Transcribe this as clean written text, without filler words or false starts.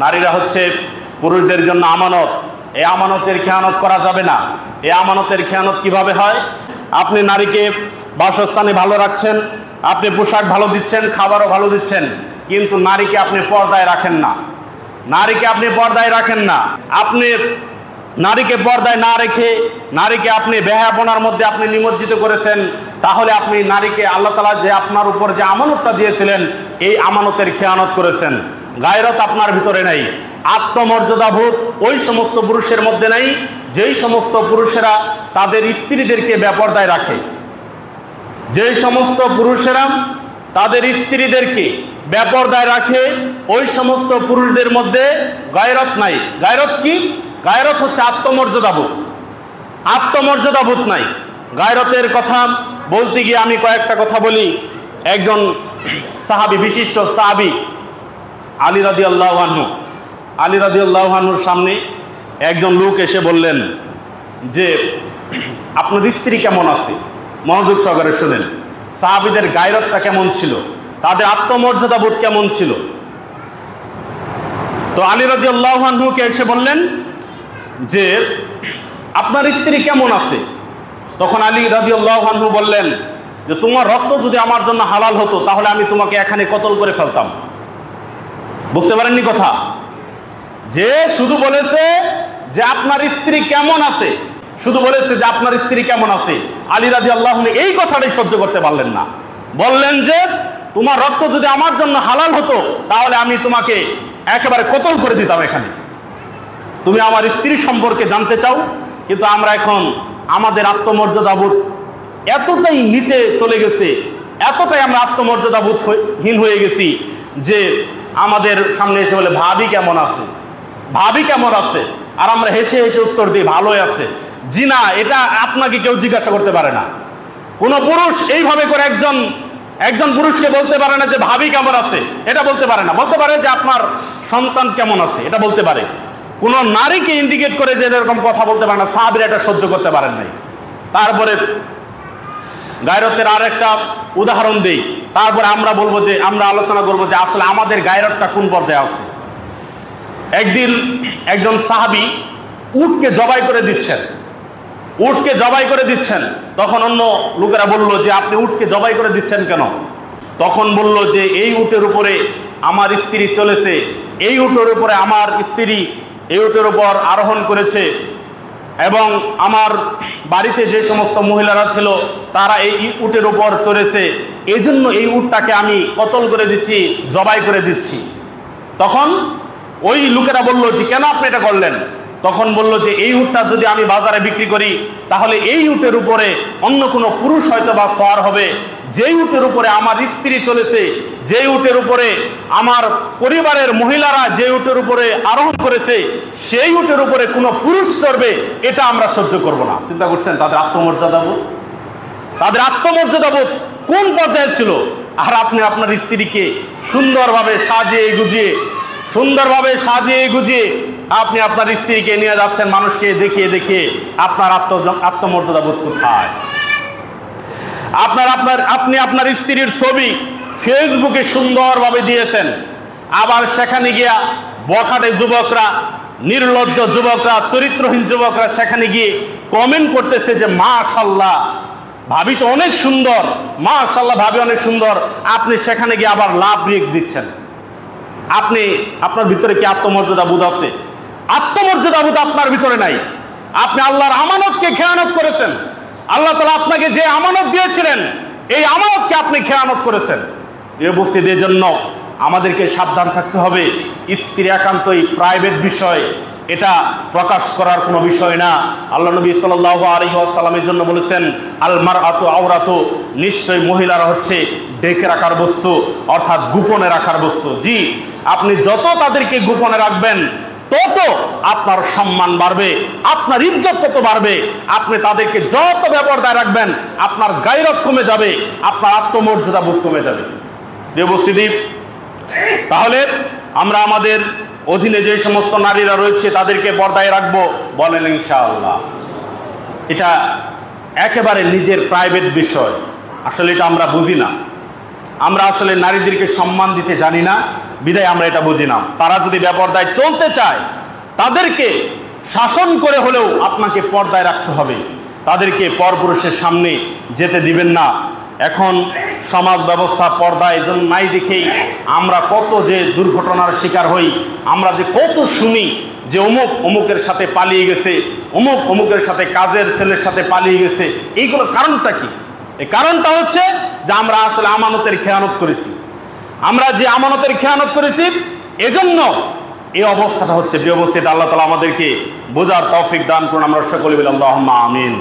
নারীরা হচ্ছে পুরুষদের জন্য আমানত। এই আমানতের খেয়ানত করা যাবে না। এই আমানতের খেয়ানত কিভাবে হয়? আপনি নারীকে বাসস্থানে ভালো রাখছেন, আপনি পোশাক ভালো দিচ্ছেন, খাবারও ভালো দিচ্ছেন, কিন্তু নারীকে আপনি পর্দায় রাখেন না। নারীকে আপনি পর্দায় রাখেন না। আপনি নারীকে পর্দায় না রেখে নারীকে আপনি বেহায়াপনার মধ্যে আপনি নিমজ্জিত করেছেন। তাহলে আপনি নারীকে আল্লাহ তাআলা যে আপনার উপর যে আমানতটা দিয়েছিলেন, এই আমানতের খেয়ানত করেছেন। গায়রত আপনার ভিতরে নাই, আত্মমর্যাদাবোধ ওই সমস্ত পুরুষের মধ্যে নাই যেই সমস্ত পুরুষেরা তাদের স্ত্রীদেরকে বেপর্দায় রাখে। যেই সমস্ত পুরুষেরা তাদের স্ত্রীদেরকে বেপর্দায় রাখে, ওই সমস্ত পুরুষদের মধ্যে গায়রত নাই। গায়রত কি? গায়রত হচ্ছে আত্মমর্যাদাবোধ। আত্মমর্যাদাবোধ নাই। গায়রতের কথা বলতে গিয়ে আমি কয়েকটা কথা বলি। একজন সাহাবী, বিশিষ্ট সাহাবী আলী রাদিয়াল্লাহু আনহু, আলী রাদিয়াল্লাহু আনহুর সামনে একজন লোক এসে বললেন যে আপনার স্ত্রী কেমন আছে? মনোযোগ সহকারে শুনেন, সাহাবীদের গায়রতটা কেমন ছিল, তাদের আত্মমর্যাদাবোধ কেমন ছিল। তো আলী রাদিয়াল্লাহু আনহুকে এসে বললেন যে আপনার স্ত্রী কেমন আছে? তখন আলী রাদিয়াল্লাহু আনহু বললেন যে তোমার রক্ত যদি আমার জন্য হালাল হতো তাহলে আমি তোমাকে এখানে কতল করে ফেলতাম। বুঝতে পারেননি কথা? যে শুধু বলেছে যে আপনার স্ত্রী কেমন আছে, শুধু বলেছে যে আপনার স্ত্রী কেমন আছে, আলী রাদিয়াল্লাহু আনহু এই কথাটাই সহ্য করতে পারলেন না। বললেন যে তোমার রক্ত যদি আমার জন্য হালাল হতো তাহলে আমি তোমাকে একেবারে কতল করে দিতাম এখানে। তুমি আমার স্ত্রী সম্পর্কে জানতে চাও, কিন্তু আমরা এখন আমাদের আত্মমর্যাদাবোধ এতটাই নিচে চলে গেছে, এতটাই আমরা আত্মমর্যাদাবোধহীন হয়ে গেছি যে আমাদের সামনে এসে বলে ভাবি কেমন আছে, ভাবি কেমন আছে, আর আমরা হেসে হেসে উত্তর দিই ভালোই আছে। জি না, এটা আপনাকে কেউ জিজ্ঞাসা করতে পারে না। কোনো পুরুষ এইভাবে করে একজন পুরুষকে বলতে পারে না যে ভাবি কেমন আছে, এটা বলতে পারে না। বলতে পারে যে আপনার সন্তান কেমন আছে, এটা বলতে পারে। কোনো নারীকে ইন্ডিকেট করে যে এরকম কথা বলতে পারে না, সাহাবীরা এটা সহ্য করতে পারেন নাই। তারপরে গায়রতের আর একটা উদাহরণ দেই, তারপরে আমরা বলবো যে আমরা আলোচনা করবো যে আসলে আমাদের গায়রতটা কোন পর্যায়ে আছে। একদিন একজন সাহাবী উটকে জবাই করে দিচ্ছেন, উটকে জবাই করে দিচ্ছেন। তখন অন্য লোকেরা বলল যে আপনি উটকে জবাই করে দিচ্ছেন কেন? তখন বলল যে এই উটের উপরে আমার স্ত্রী চলেছে, এই উটের উপরে আমার স্ত্রী এই উটের উপর আরোহণ করেছে, এবং আমার বাড়িতে যে সমস্ত মহিলারা ছিল তারা এই উটের উপর চড়েছে, এই জন্য এই উটটাকে আমি কতল করে দিচ্ছি, জবাই করে দিচ্ছি। তখন ওই লোকেরা বলল যে কেন আপনি এটা করলেন? তখন বলল যে এই উটটা যদি আমি বাজারে বিক্রি করি তাহলে এই উটের উপরে অন্য কোনো পুরুষ হয়তো বা সওয়ার হবে, যেই উটের উপরে আমার স্ত্রী চলেছে, যেই উটের উপরে আমার পরিবারের মহিলারা যে উটের উপরে আরোহণ করেছে, সেই উটের উপরে কোনো পুরুষ চড়বে, এটা আমরা সহ্য করব না। চিন্তা করছেন তাদের আত্মমর্যাদাবোধ, তাদের আত্মমর্যাদাবোধ কোন পর্যায়ে ছিল। আর আপনি আপনার স্ত্রীকে সুন্দরভাবে সাজিয়ে গুজিয়ে আপনি আপনার স্ত্রীকে নিয়ে যাচ্ছেন মানুষকে দেখিয়ে দেখিয়ে, আপনার আত্মমর্যাদাবোধ কোথায়? আপনি আপনার স্ত্রীর ছবি ফেসবুকে সুন্দরভাবে দিয়েছেন, আবার সেখানে গিয়া বখাটে যুবকরা, নির্লজ্জ যুবকরা, চরিত্রহীন যুবকরা সেখানে গিয়ে কমেন্ট করতেছে যে মাশাআল্লাহ ভাবি তো অনেক সুন্দর, মাশাআল্লাহ ভাবি অনেক সুন্দর। আপনি সেখানে গিয়ে আবার লাভ রিয়েক্ট দিচ্ছেন। আপনার ভিতরে কি আত্মমর্যাদাবোধ আছে? আত্মমর্যাদাবোধ আপনার ভিতরে নাই। আপনি আল্লাহর আমানতকে খেয়ানত করেছেন। আল্লাহ তাআলা আপনাকে যে আমানত দিয়েছিলেন, এই আমানতকে আপনি খেয়ানত করেছেন। এই উপস্থিতির জন্য আমাদেরকে সাবধান থাকতে হবে। স্ত্রী একান্তই প্রাইভেট বিষয়, এটা প্রকাশ করার কোনো বিষয় না। আল্লাহ নবী সাল্লাল্লাহু আলাইহি ওয়াসাল্লামের জন্য বলেছেন আল মারআতু আওরাতু, নিশ্চয় মহিলারা হচ্ছে ঢেকে রাখার বস্তু, অর্থাৎ গোপনে রাখার বস্তু। জি, আপনি যত তাদেরকে গোপনে রাখবেন তত আপনার সম্মান বাড়বে, আপনার ইজ্জত তত বাড়বে। আপনি তাদেরকে যত বেপরদায় রাখবেন আপনার গায়রত কমে যাবে, আপনার আত্মমর্যাদাবোধ কমে যাবে। উপস্থিতি, তাহলে আমরা আমাদের অধীনে যে সমস্ত নারীরা রয়েছে তাদেরকে পর্দায় রাখবো, বলেন ইনশাআল্লাহ। এটা একেবারে নিজের প্রাইভেট বিষয়। আসলে এটা আমরা বুঝি না। আমরা আসলে নারীদেরকে সম্মান দিতে জানি না, বিদায় আমরা এটা বুঝি না। তারা যদি বেপরদায় চলতে চায়, তাদেরকে শাসন করে হলেও আপনাকে পর্দায় রাখতে হবে, তাদেরকে পরপুরুষের সামনে যেতে দিবেন না। এখন সমাজ ব্যবস্থা পর্দায় জন্য নাই দেখেই আমরা কত যে দুর্ঘটনার শিকার হই, আমরা যে কত শুনি যে অমুক অমুকের সাথে পালিয়ে গেছে, অমুক অমুকের সাথে কাজের ছেলের সাথে পালিয়ে গেছে। এইগুলো কারণটা কি? এই কারণটা হচ্ছে যে আমরা আসলে আমানতের খেয়ানত করেছি। আমরা যে আমানতের খেয়ানত করেছি, এজন্য এই অবস্থাটা হচ্ছে। প্রিয় উপস্থিতি, আল্লাহ তাআলা আমাদেরকে বোঝার তৌফিক দান করুন। আমরা সকলে বলি আল্লাহুম্মা আমিন।